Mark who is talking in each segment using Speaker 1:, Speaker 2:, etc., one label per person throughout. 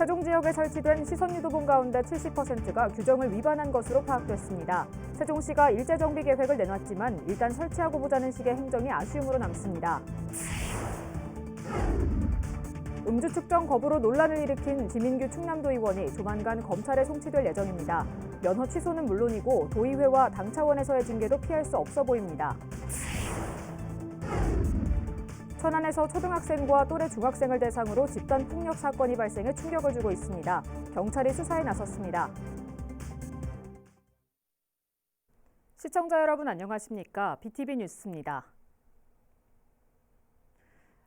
Speaker 1: 세종 지역에 설치된 시선유도봉 가운데 70%가 규정을 위반한 것으로 파악됐습니다. 세종시가 일제정비 계획을 내놨지만 일단 설치하고 보자는 식의 행정이 아쉬움으로 남습니다. 음주 측정 거부로 논란을 일으킨 지민규 충남도 의원이 조만간 검찰에 송치될 예정입니다. 면허 취소는 물론이고 도의회와 당 차원에서의 징계도 피할 수 없어 보입니다. 천안에서 초등학생과 또래 중학생을 대상으로 집단 폭력 사건이 발생해 충격을 주고 있습니다. 경찰이 수사에 나섰습니다. 시청자 여러분 안녕하십니까? BTV 뉴스입니다.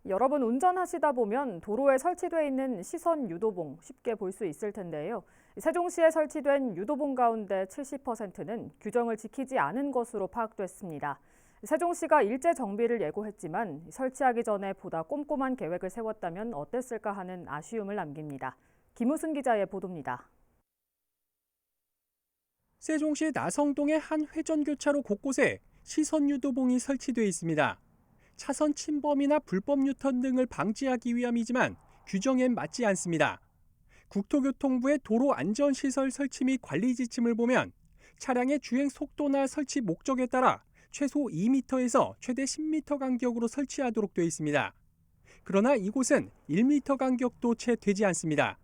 Speaker 1: 여러분 운전하시다 보면 도로에 설치되어 있는 시선 유도봉 쉽게 볼 수 있을 텐데요. 세종시에 설치된 유도봉 가운데 70%는 규정을 지키지 않은 것으로 파악됐습니다. 세종시가 일제 정비를 예고했지만 설치하기 전에 보다 꼼꼼한 계획을 세웠다면 어땠을까 하는 아쉬움을 남깁니다. 김우순 기자의 보도입니다.
Speaker 2: 세종시 나성동의 한 회전교차로 곳곳에 시선 유도봉이 설치되어 있습니다. 차선 침범이나 불법 유턴 등을 방지하기 위함이지만 규정엔 맞지 않습니다. 국토교통부의 도로안전시설 설치 및 관리 지침을 보면 차량의 주행 속도나 설치 목적에 따라 최소 2m에서 최대 10m 간격으로 설치하도록 되어 있습니다. 그러나 이곳은 1m 간격도 채 되지 않습니다.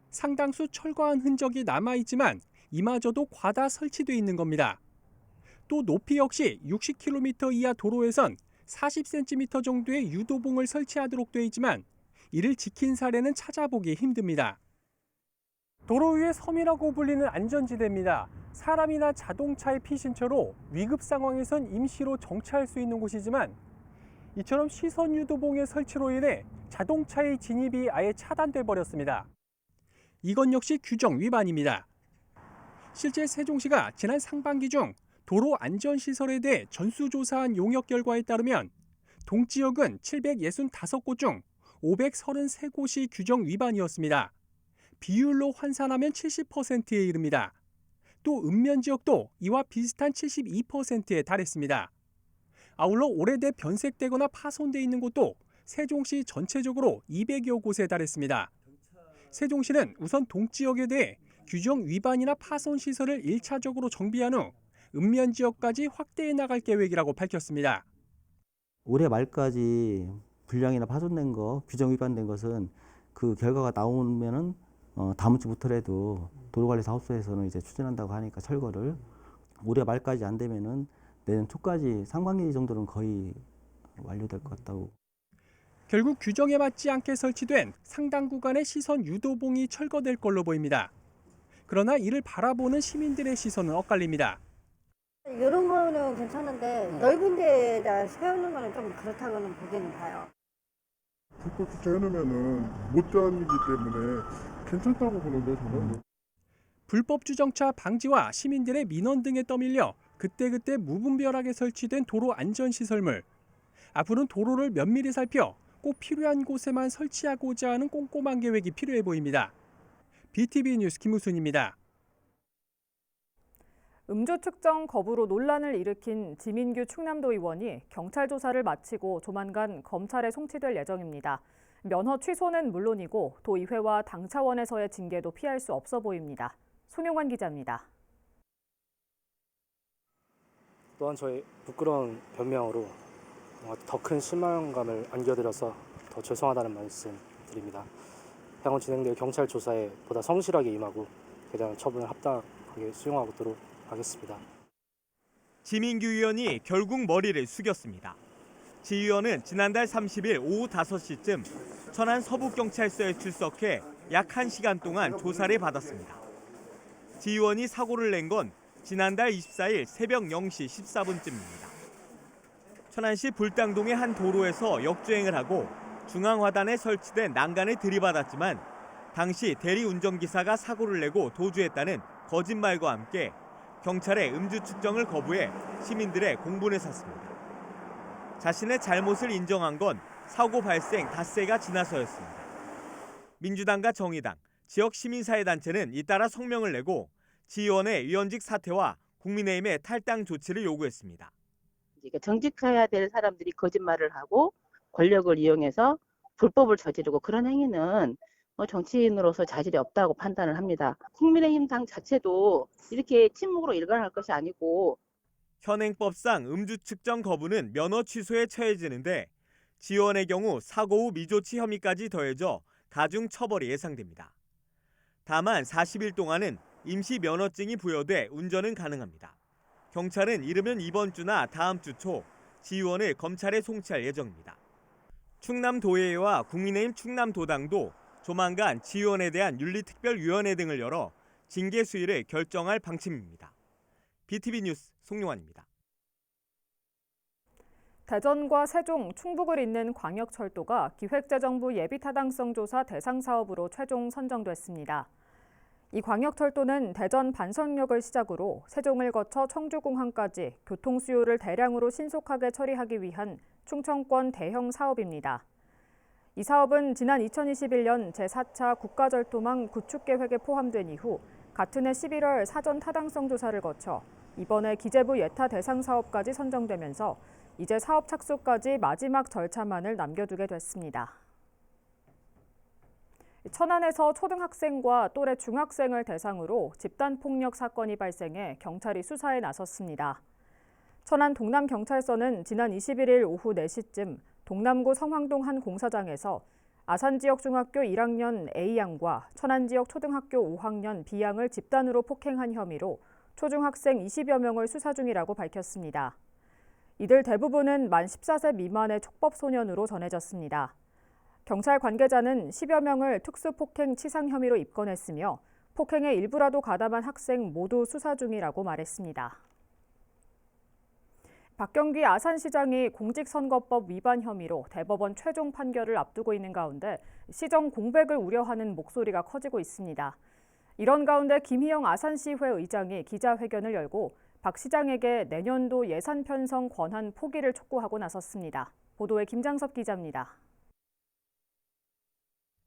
Speaker 2: 상당수 철거한 흔적이 남아있지만 이마저도 과다 설치되어 있는 겁니다. 또 높이 역시 60km 이하 도로에선 40cm 정도의 유도봉을 설치하도록 되어 있지만 이를 지킨 사례는 찾아보기 힘듭니다. 도로 위의 섬이라고 불리는 안전지대입니다. 사람이나 자동차의 피신처로 위급 상황에선 임시로 정차할 수 있는 곳이지만 이처럼 시선 유도봉의 설치로 인해 자동차의 진입이 아예 차단돼 버렸습니다. 이건 역시 규정 위반입니다. 실제 세종시가 지난 상반기 중 도로 안전시설에 대해 전수조사한 용역 결과에 따르면 동지역은 765곳 중 533곳이 규정 위반이었습니다. 비율로 환산하면 70%에 이릅니다. 또 읍면 지역도 이와 비슷한 72%에 달했습니다. 아울러 오래돼 변색되거나 파손돼 있는 곳도 세종시 전체적으로 200여 곳에 달했습니다. 세종시는 우선 동지역에 대해 규정 위반이나 파손 시설을 1차적으로 정비한 후 읍면 지역까지 확대해 나갈 계획이라고 밝혔습니다.
Speaker 3: 올해 말까지 불량이나 파손된 거, 규정 위반된 것은 그 결과가 나오면은 다음 주부터라도 도로관리사업소에서는 이제 추진한다고 하니까 철거를 올해 말까지 안 되면은 내년 초까지 상반기 정도는 거의 완료될 것 같다고.
Speaker 2: 결국 규정에 맞지 않게 설치된 상당 구간의 시선 유도봉이 철거될 걸로 보입니다. 그러나 이를 바라보는 시민들의 시선은 엇갈립니다.
Speaker 4: 이런 거는 괜찮은데 넓은 데다 세우는 거는 좀 그렇다고는 보기는 봐요.
Speaker 5: 불법 주차해놓으면은 못 다니기 때문에 괜찮다고 보는데 저는.
Speaker 2: 불법 주정차 방지와 시민들의 민원 등에 떠밀려 그때그때 무분별하게 설치된 도로 안전시설물. 앞으로는 도로를 면밀히 살펴 꼭 필요한 곳에만 설치하고자 하는 꼼꼼한 계획이 필요해 보입니다. BTV 뉴스 김우순입니다.
Speaker 1: 음주 측정 거부로 논란을 일으킨 지민규 충남도 의원이 경찰 조사를 마치고 조만간 검찰에 송치될 예정입니다. 면허 취소는 물론이고 도의회와 당 차원에서의 징계도 피할 수 없어 보입니다. 손용환 기자입니다.
Speaker 6: 또한 저의 부끄러운 변명으로 더 큰 실망감을 안겨드려서 더 죄송하다는 말씀 드립니다. 향후 진행될 경찰 조사에 보다 성실하게 임하고 해당 처분을 합당하게 수용하도록 하겠습니다.
Speaker 7: 지민규 의원이 결국 머리를 숙였습니다. 지 의원은 지난달 30일 오후 5시쯤 천안 서북경찰서에 출석해 약 1시간 동안 조사를 받았습니다. 지 의원이 사고를 낸 건 지난달 24일 새벽 0시 14분쯤입니다. 천안시 불당동의 한 도로에서 역주행을 하고 중앙화단에 설치된 난간을 들이받았지만 당시 대리운전기사가 사고를 내고 도주했다는 거짓말과 함께 경찰의 음주 측정을 거부해 시민들의 공분을 샀습니다. 자신의 잘못을 인정한 건 사고 발생 닷새가 지나서였습니다. 민주당과 정의당, 지역 시민사회단체는 잇따라 성명을 내고 지 의원의 위원직 사퇴와 국민의힘의 탈당 조치를 요구했습니다.
Speaker 8: 정직해야 될 사람들이 거짓말을 하고 권력을 이용해서 불법을 저지르고 그런 행위는 정치인으로서 자질이 없다고 판단을 합니다. 국민의힘 당 자체도 이렇게 침묵으로 일관할 것이 아니고
Speaker 7: 현행법상 음주 측정 거부는 면허 취소에 처해지는데 지원의 경우 사고 후 미조치 혐의까지 더해져 가중 처벌이 예상됩니다. 다만 40일 동안은 임시 면허증이 부여돼 운전은 가능합니다. 경찰은 이르면 이번 주나 다음 주 초 지휘원을 검찰에 송치할 예정입니다. 충남도의회와 국민의힘 충남도당도 조만간 지휘원에 대한 윤리특별위원회 등을 열어 징계 수위를 결정할 방침입니다. BTV 뉴스 송용환입니다.
Speaker 1: 대전과 세종, 충북을 잇는 광역철도가 기획재정부 예비타당성 조사 대상 사업으로 최종 선정됐습니다. 이 광역철도는 대전 반석역을 시작으로 세종을 거쳐 청주공항까지 교통 수요를 대량으로 신속하게 처리하기 위한 충청권 대형 사업입니다. 이 사업은 지난 2021년 제4차 국가절도망 구축계획에 포함된 이후 같은 해 11월 사전 타당성 조사를 거쳐 이번에 기재부 예타 대상 사업까지 선정되면서 이제 사업 착수까지 마지막 절차만을 남겨두게 됐습니다. 천안에서 초등학생과 또래 중학생을 대상으로 집단폭력 사건이 발생해 경찰이 수사에 나섰습니다. 천안 동남경찰서는 지난 21일 오후 4시쯤 동남구 성황동 한 공사장에서 아산지역 중학교 1학년 A양과 천안지역 초등학교 5학년 B양을 집단으로 폭행한 혐의로 초중학생 20여 명을 수사 중이라고 밝혔습니다. 이들 대부분은 만 14세 미만의 촉법소년으로 전해졌습니다. 경찰 관계자는 10여 명을 특수폭행 치상 혐의로 입건했으며 폭행의 일부라도 가담한 학생 모두 수사 중이라고 말했습니다. 박경기 아산시장이 공직선거법 위반 혐의로 대법원 최종 판결을 앞두고 있는 가운데 시정 공백을 우려하는 목소리가 커지고 있습니다. 이런 가운데 김희영 아산시회 의장이 기자회견을 열고 박 시장에게 내년도 예산 편성 권한 포기를 촉구하고 나섰습니다. 보도에 김장섭 기자입니다.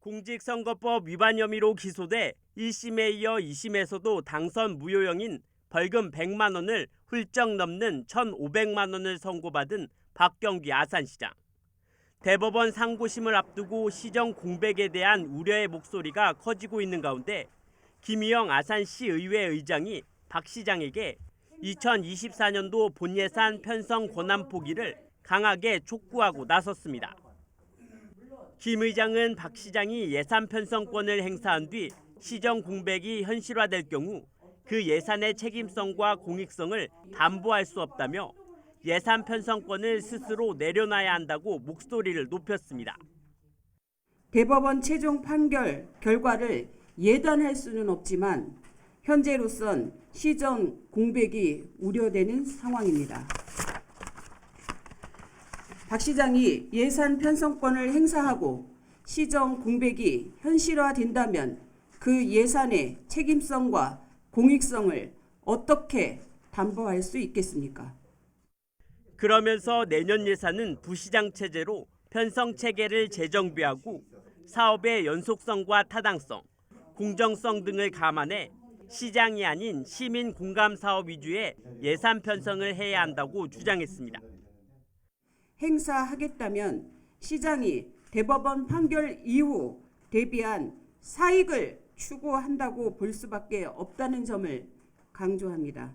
Speaker 9: 공직선거법 위반 혐의로 기소돼 1심에 이어 2심에서도 당선 무효형인 벌금 100만 원을 훌쩍 넘는 1,500만 원을 선고받은 박경기 아산시장. 대법원 상고심을 앞두고 시정 공백에 대한 우려의 목소리가 커지고 있는 가운데 김희영 아산시의회 의장이 박 시장에게 2024년도 본예산 편성 권한 포기를 강하게 촉구하고 나섰습니다. 김 의장은 박 시장이 예산 편성권을 행사한 뒤 시정 공백이 현실화될 경우 그 예산의 책임성과 공익성을 담보할 수 없다며 예산 편성권을 스스로 내려놔야 한다고 목소리를 높였습니다.
Speaker 10: 대법원 최종 판결 결과를 예단할 수는 없지만 현재로선 시정 공백이 우려되는 상황입니다. 박 시장이 예산 편성권을 행사하고 시정 공백이 현실화된다면 그 예산의 책임성과 공익성을 어떻게 담보할 수 있겠습니까?
Speaker 9: 그러면서 내년 예산은 부시장 체제로 편성 체계를 재정비하고 사업의 연속성과 타당성, 공정성 등을 감안해 시장이 아닌 시민 공감 사업 위주의 예산 편성을 해야 한다고 주장했습니다.
Speaker 10: 행사하겠다면 시장이 대법원 판결 이후 대비한 사익을 추구한다고 볼 수밖에 없다는 점을 강조합니다.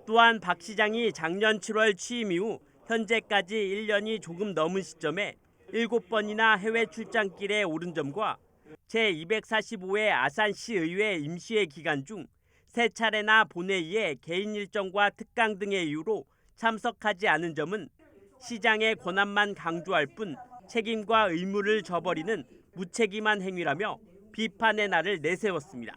Speaker 9: 또한 박 시장이 작년 7월 취임 이후 현재까지 1년이 조금 넘은 시점에 7번이나 해외 출장길에 오른 점과 제245회 아산시의회 임시회 기간 중 3차례나 본회의에 개인 일정과 특강 등의 이유로 참석하지 않은 점은 시장의 권한만 강조할 뿐 책임과 의무를 저버리는 무책임한 행위라며 비판의 날을 내세웠습니다.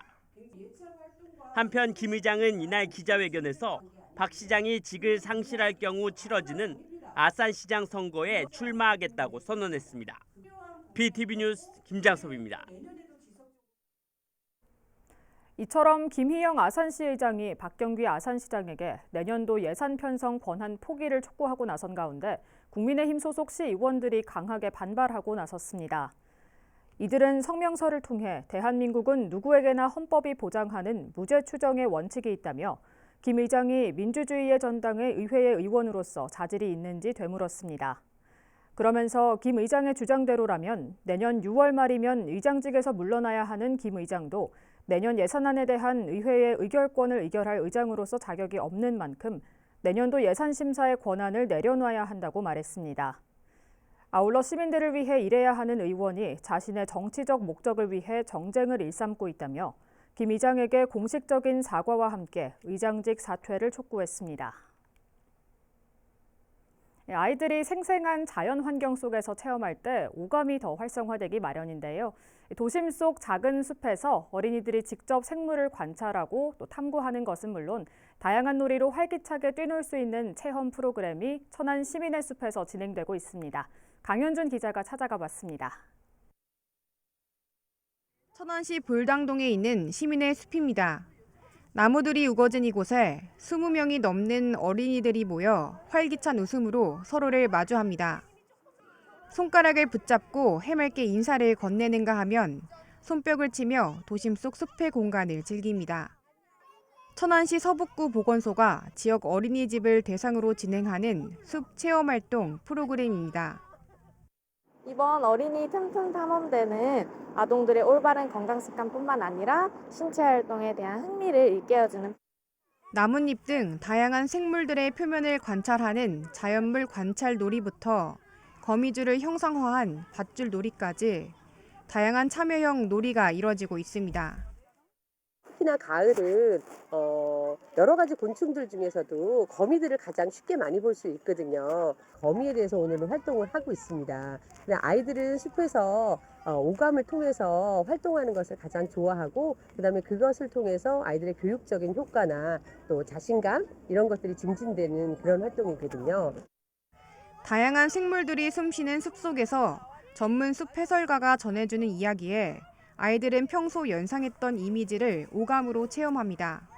Speaker 9: 한편 김 의장은 이날 기자회견에서 박 시장이 직을 상실할 경우 치러지는 아산시장 선거에 출마하겠다고 선언했습니다. BTV 뉴스 김장섭입니다.
Speaker 1: 이처럼 김희영 아산시 의장이 박경기 아산시장에게 내년도 예산 편성 권한 포기를 촉구하고 나선 가운데 국민의힘 소속 시의원들이 강하게 반발하고 나섰습니다. 이들은 성명서를 통해 대한민국은 누구에게나 헌법이 보장하는 무죄 추정의 원칙이 있다며 김 의장이 민주주의의 전당의 의회의 의원으로서 자질이 있는지 되물었습니다. 그러면서 김 의장의 주장대로라면 내년 6월 말이면 의장직에서 물러나야 하는 김 의장도 내년 예산안에 대한 의회의 의결권을 의결할 의장으로서 자격이 없는 만큼 내년도 예산심사의 권한을 내려놔야 한다고 말했습니다. 아울러 시민들을 위해 일해야 하는 의원이 자신의 정치적 목적을 위해 정쟁을 일삼고 있다며 김 의장에게 공식적인 사과와 함께 의장직 사퇴를 촉구했습니다. 아이들이 생생한 자연 환경 속에서 체험할 때 오감이 더 활성화되기 마련인데요. 도심 속 작은 숲에서 어린이들이 직접 생물을 관찰하고 또 탐구하는 것은 물론 다양한 놀이로 활기차게 뛰놀 수 있는 체험 프로그램이 천안 시민의 숲에서 진행되고 있습니다. 강현준 기자가 찾아가 봤습니다.
Speaker 11: 천안시 불당동에 있는 시민의 숲입니다. 나무들이 우거진 이곳에 20명이 넘는 어린이들이 모여 활기찬 웃음으로 서로를 마주합니다. 손가락을 붙잡고 해맑게 인사를 건네는가 하면 손뼉을 치며 도심 속 숲의 공간을 즐깁니다. 천안시 서북구 보건소가 지역 어린이집을 대상으로 진행하는 숲 체험활동 프로그램입니다.
Speaker 12: 이번 어린이 틈틈 탐험대는 아동들의 올바른 건강 습관뿐만 아니라 신체 활동에 대한 흥미를 일깨워주는
Speaker 11: 나뭇잎 등 다양한 생물들의 표면을 관찰하는 자연물 관찰 놀이부터 거미줄을 형상화한 밧줄 놀이까지 다양한 참여형 놀이가 이뤄지고 있습니다.
Speaker 13: 특히나 가을은 여러 가지 곤충들 중에서도 거미들을 가장 쉽게 많이 볼 수 있거든요. 거미에 대해서 오늘은 활동을 하고 있습니다. 아이들은 숲에서 오감을 통해서 활동하는 것을 가장 좋아하고 그다음에 그것을 통해서 아이들의 교육적인 효과나 또 자신감 이런 것들이 증진되는 그런 활동이거든요.
Speaker 11: 다양한 생물들이 숨쉬는 숲속에서 전문 숲 해설가가 전해주는 이야기에 아이들은 평소 연상했던 이미지를 오감으로 체험합니다.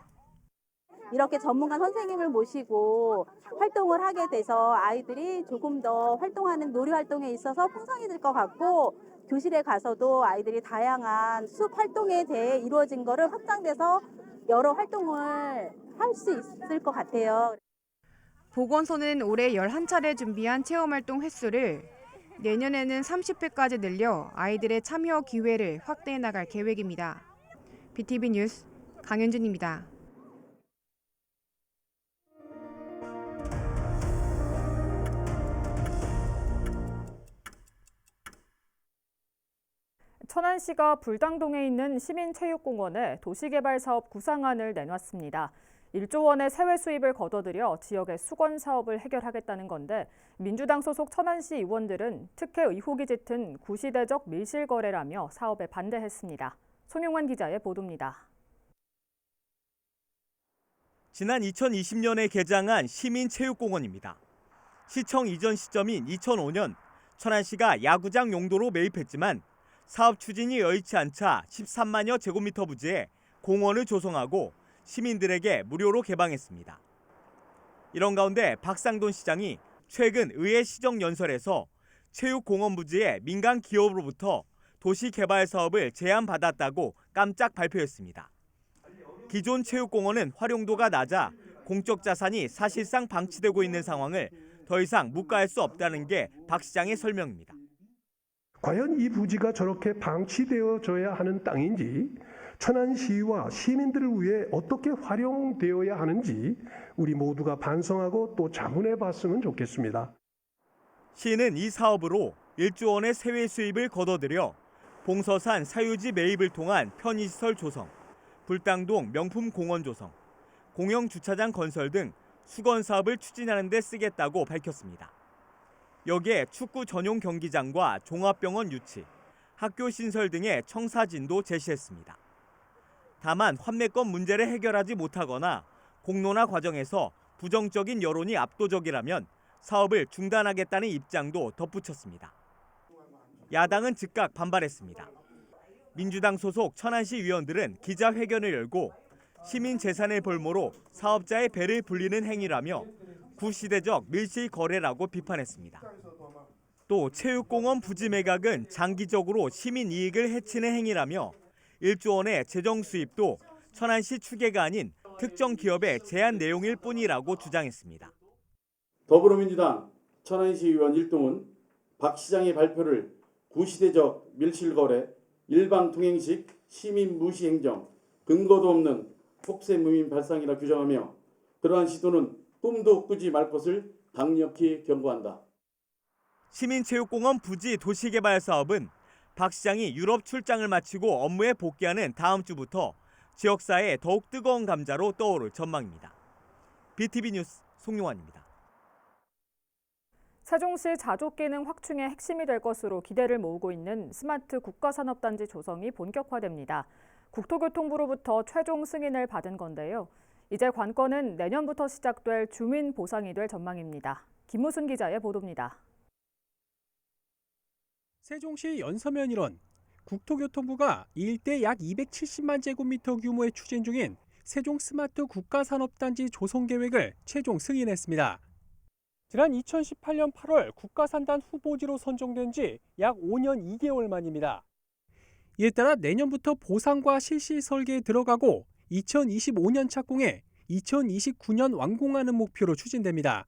Speaker 14: 이렇게 전문가 선생님을 모시고 활동을 하게 돼서 아이들이 조금 더 활동하는 놀이 활동에 있어서 풍성이 될 것 같고 교실에 가서도 아이들이 다양한 숲 활동에 대해 이루어진 거를 확장돼서 여러 활동을 할 수 있을 것 같아요.
Speaker 11: 보건소는 올해 11차례 준비한 체험활동 횟수를 내년에는 30회까지 늘려 아이들의 참여 기회를 확대해 나갈 계획입니다. BTV 뉴스 강현준입니다.
Speaker 1: 천안시가 불당동에 있는 시민체육공원에 도시개발사업 구상안을 내놨습니다. 1조 원의 세외 수입을 거둬들여 지역의 수건 사업을 해결하겠다는 건데 민주당 소속 천안시 의원들은 특혜 의혹이 짙은 구시대적 밀실 거래라며 사업에 반대했습니다. 송용환 기자의 보도입니다.
Speaker 7: 지난 2020년에 개장한 시민체육공원입니다. 시청 이전 시점인 2005년 천안시가 야구장 용도로 매입했지만 사업 추진이 여의치 않자 13만여 제곱미터 부지에 공원을 조성하고 시민들에게 무료로 개방했습니다. 이런 가운데 박상돈 시장이 최근 의회 시정연설에서 체육공원 부지에 민간 기업으로부터 도시개발 사업을 제안받았다고 깜짝 발표했습니다. 기존 체육공원은 활용도가 낮아 공적 자산이 사실상 방치되고 있는 상황을 더 이상 묵과할 수 없다는 게 박 시장의 설명입니다.
Speaker 15: 과연 이 부지가 저렇게 방치되어져야 하는 땅인지 천안시와 시민들을 위해 어떻게 활용되어야 하는지 우리 모두가 반성하고 또 자문해 봤으면 좋겠습니다.
Speaker 7: 시는 이 사업으로 1조 원의 세외 수입을 거둬들여 봉서산 사유지 매입을 통한 편의시설 조성, 불당동 명품 공원 조성, 공영 주차장 건설 등 수건 사업을 추진하는 데 쓰겠다고 밝혔습니다. 여기에 축구 전용 경기장과 종합병원 유치, 학교 신설 등의 청사진도 제시했습니다. 다만 환매권 문제를 해결하지 못하거나 공론화 과정에서 부정적인 여론이 압도적이라면 사업을 중단하겠다는 입장도 덧붙였습니다. 야당은 즉각 반발했습니다. 민주당 소속 천안시 의원들은 기자회견을 열고 시민 재산을 볼모로 사업자의 배를 불리는 행위라며 구시대적 밀실 거래라고 비판했습니다. 또 체육공원 부지 매각은 장기적으로 시민 이익을 해치는 행위라며 1조 원의 재정 수입도 천안시 추계가 아닌 특정 기업의 제한 내용일 뿐이라고 주장했습니다.
Speaker 16: 더불어민주당 천안시 의원 일동은 박 시장의 발표를 구시대적 밀실거래, 일방통행식 시민 무시 행정, 근거도 없는 폭세무민 발상이라 규정하며 그러한 시도는 꿈도 꾸지 말 것을 강력히 경고한다.
Speaker 7: 시민체육공원 부지 도시개발 사업은 박 시장이 유럽 출장을 마치고 업무에 복귀하는 다음 주부터 지역사회에 더욱 뜨거운 감자로 떠오를 전망입니다. BTV 뉴스 송용환입니다.
Speaker 1: 세종시 자족 기능 확충의 핵심이 될 것으로 기대를 모으고 있는 스마트 국가산업단지 조성이 본격화됩니다. 국토교통부로부터 최종 승인을 받은 건데요. 이제 관건은 내년부터 시작될 주민 보상이 될 전망입니다. 김우순 기자의 보도입니다.
Speaker 2: 세종시 연서면 일원, 국토교통부가 일대 약 270만 제곱미터 규모의 추진 중인 세종 스마트 국가산업단지 조성 계획을 최종 승인했습니다. 지난 2018년 8월 국가산단 후보지로 선정된 지 약 5년 2개월 만입니다. 이에 따라 내년부터 보상과 실시 설계에 들어가고 2025년 착공해 2029년 완공하는 목표로 추진됩니다.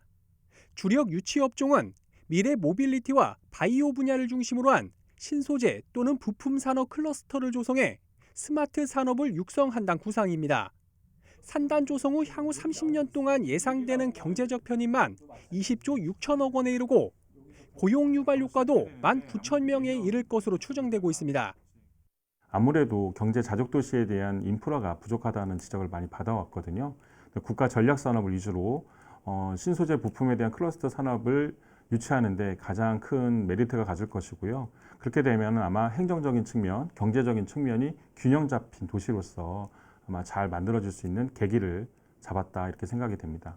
Speaker 2: 주력 유치 업종은 미래 모빌리티와 바이오 분야를 중심으로 한 신소재 또는 부품 산업 클러스터를 조성해 스마트 산업을 육성한다는 구상입니다. 산단 조성 후 향후 30년 동안 예상되는 경제적 편입만 20조 6천억 원에 이르고 고용 유발 효과도 19,000명에 이를 것으로 추정되고 있습니다.
Speaker 17: 아무래도 경제 자족 도시에 대한 인프라가 부족하다는 지적을 많이 받아왔거든요. 국가 전략 산업을 위주로 신소재 부품에 대한 클러스터 산업을 유치하는 데 가장 큰 메리트가 가질 것이고요. 그렇게 되면 아마 행정적인 측면, 경제적인 측면이 균형 잡힌 도시로서 아마 잘 만들어질 수 있는 계기를 잡았다 이렇게 생각이 됩니다.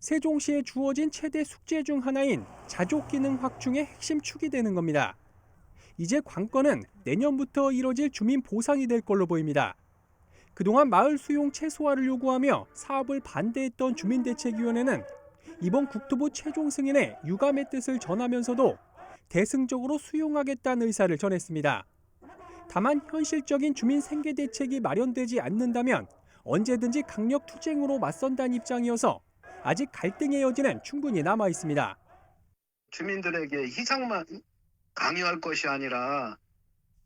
Speaker 2: 세종시에 주어진 최대 숙제 중 하나인 자족 기능 확충의 핵심 축이 되는 겁니다. 이제 관건은 내년부터 이뤄질 주민 보상이 될 걸로 보입니다. 그동안 마을 수용 최소화를 요구하며 사업을 반대했던 주민대책위원회는 이번 국토부 최종 승인에 유감의 뜻을 전하면서도 대승적으로 수용하겠다는 의사를 전했습니다. 다만 현실적인 주민 생계 대책이 마련되지 않는다면 언제든지 강력 투쟁으로 맞선다는 입장이어서 아직 갈등의 여지는 충분히 남아 있습니다.
Speaker 18: 주민들에게 희생만 강요할 것이 아니라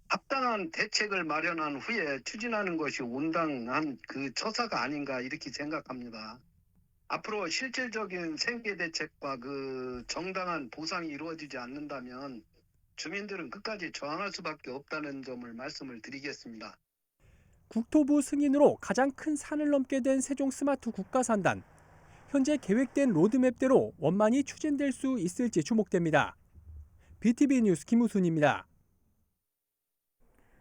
Speaker 18: 합당한 대책을 마련한 후에 추진하는 것이 온당한 그 처사가 아닌가 이렇게 생각합니다. 앞으로 실질적인 생계 대책과 그 정당한 보상이 이루어지지 않는다면 주민들은 끝까지 저항할 수밖에 없다는 점을 말씀을 드리겠습니다.
Speaker 2: 국토부 승인으로 가장 큰 산을 넘게 된 세종 스마트 국가산단. 현재 계획된 로드맵대로 원만히 추진될 수 있을지 주목됩니다. BTV 뉴스 김우순입니다.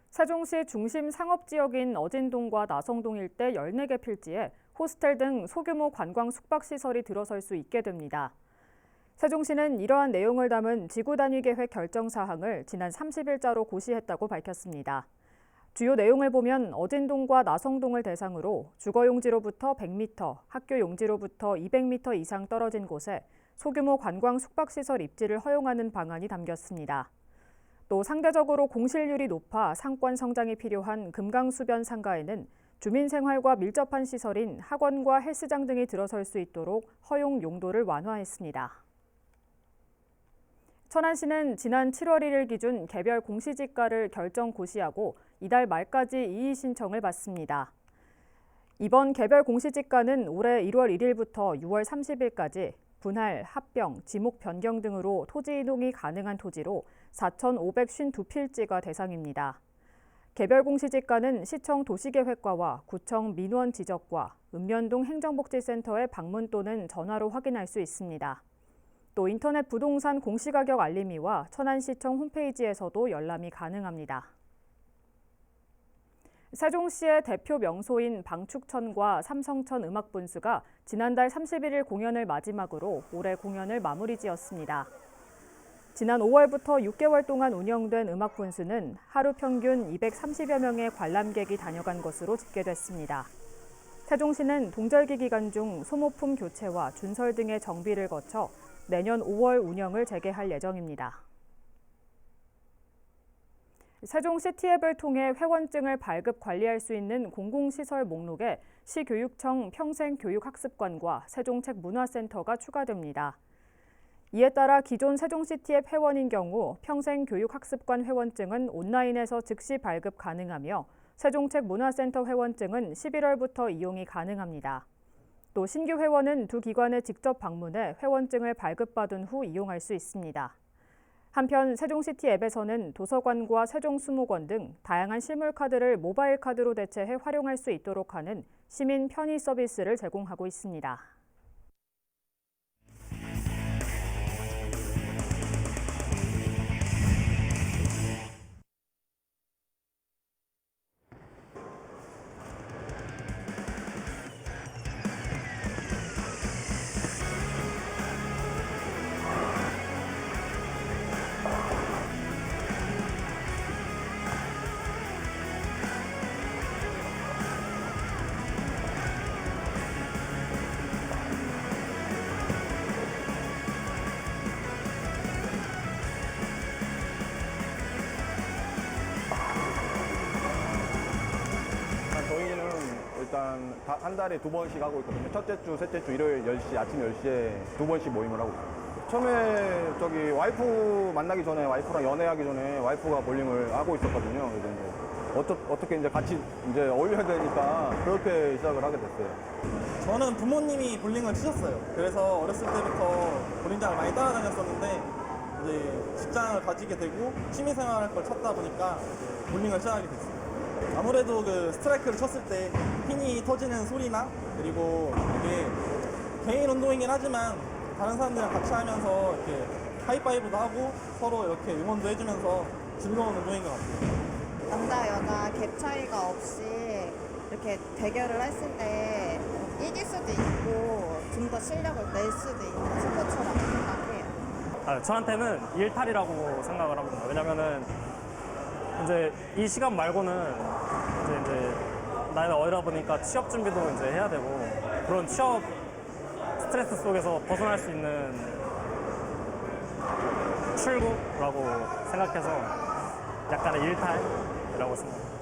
Speaker 1: 세종시 중심 상업지역인 어진동과 나성동 일대 14개 필지에 호스텔 등 소규모 관광 숙박시설이 들어설 수 있게 됩니다. 세종시는 이러한 내용을 담은 지구단위계획 결정사항을 지난 30일자로 고시했다고 밝혔습니다. 주요 내용을 보면 어진동과 나성동을 대상으로 주거용지로부터 100m, 학교용지로부터 200m 이상 떨어진 곳에 소규모 관광 숙박시설 입지를 허용하는 방안이 담겼습니다. 또 상대적으로 공실률이 높아 상권 성장이 필요한 금강수변 상가에는 주민 생활과 밀접한 시설인 학원과 헬스장 등이 들어설 수 있도록 허용 용도를 완화했습니다. 천안시는 지난 7월 1일 기준 개별 공시지가를 결정 고시하고 이달 말까지 이의 신청을 받습니다. 이번 개별 공시지가는 올해 1월 1일부터 6월 30일까지 분할, 합병, 지목 변경 등으로 토지 이동이 가능한 토지로 4,552필지가 대상입니다. 개별 공시지가는 시청 도시계획과와 구청 민원 지적과, 읍면동 행정복지센터의 방문 또는 전화로 확인할 수 있습니다. 또 인터넷 부동산 공시가격 알림이와 천안시청 홈페이지에서도 열람이 가능합니다. 세종시의 대표 명소인 방축천과 삼성천 음악분수가 지난달 31일 공연을 마지막으로 올해 공연을 마무리 지었습니다. 지난 5월부터 6개월 동안 운영된 음악분수는 하루 평균 230여 명의 관람객이 다녀간 것으로 집계됐습니다. 세종시는 동절기 기간 중 소모품 교체와 준설 등의 정비를 거쳐 내년 5월 운영을 재개할 예정입니다. 세종시티 앱을 통해 회원증을 발급 관리할 수 있는 공공시설 목록에 시교육청 평생교육학습관과 세종책문화센터가 추가됩니다. 이에 따라 기존 세종시티앱 회원인 경우 평생교육학습관 회원증은 온라인에서 즉시 발급 가능하며 세종책문화센터 회원증은 11월부터 이용이 가능합니다. 또 신규 회원은 두 기관에 직접 방문해 회원증을 발급받은 후 이용할 수 있습니다. 한편 세종시티 앱에서는 도서관과 세종수목원 등 다양한 실물카드를 모바일 카드로 대체해 활용할 수 있도록 하는 시민 편의 서비스를 제공하고 있습니다.
Speaker 19: 저희는 일단 한 달에 2번씩 하고 있거든요. 첫째 주, 셋째 주, 일요일 10시, 아침 10시에 2번씩 모임을 하고 있어요. 처음에 저기 와이프 만나기 전에, 와이프랑 연애하기 전에 와이프가 볼링을 하고 있었거든요. 그래서 이제 어떻게 이제 같이 이제 어울려야 되니까 그렇게 시작을 하게 됐어요.
Speaker 20: 저는 부모님이 볼링을 치셨어요. 그래서 어렸을 때부터 볼링장을 많이 따라다녔었는데 이제 직장을 가지게 되고 취미생활할 걸 찾다 보니까 볼링을 시작하게 됐어요. 아무래도 그 스트라이크를 쳤을 때 핀이 터지는 소리나 그리고 이게 개인 운동이긴 하지만 다른 사람들이랑 같이 하면서 이렇게 하이파이브도 하고 서로 이렇게 응원도 해주면서 즐거운 운동인 것 같아요.
Speaker 21: 남자 여자 갭 차이가 없이 이렇게 대결을 했을 때 이길 수도 있고 좀 더 실력을 낼 수도 있는 스포츠라고 생각해요.
Speaker 22: 저한테는 일탈이라고 생각을 합니다. 왜냐면은 이제 이 시간 말고는 이제 나이가 어리다 보니까 취업 준비도 이제 해야 되고 그런 취업 스트레스 속에서 벗어날 수 있는 출구라고 생각해서 약간의 일탈이라고 생각합니다.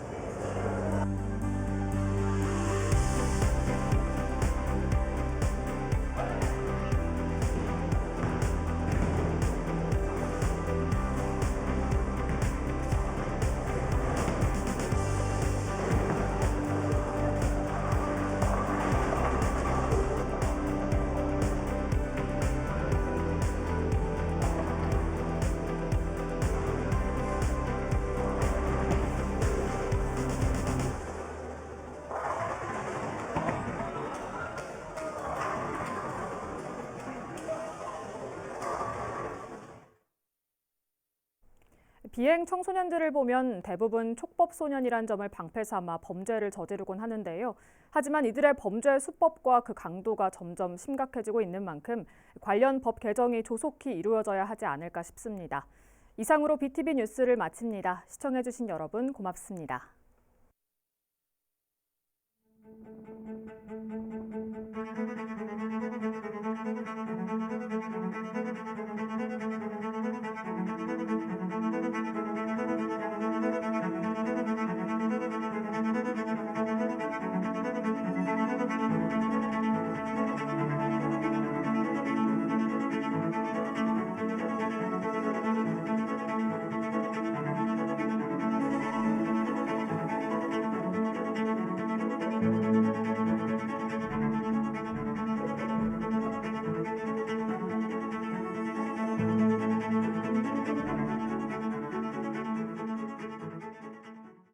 Speaker 1: 비행 청소년들을 보면 대부분 촉법소년이란 점을 방패 삼아 범죄를 저지르곤 하는데요. 하지만 이들의 범죄 수법과 그 강도가 점점 심각해지고 있는 만큼 관련 법 개정이 조속히 이루어져야 하지 않을까 싶습니다. 이상으로 BTV 뉴스를 마칩니다. 시청해주신 여러분 고맙습니다.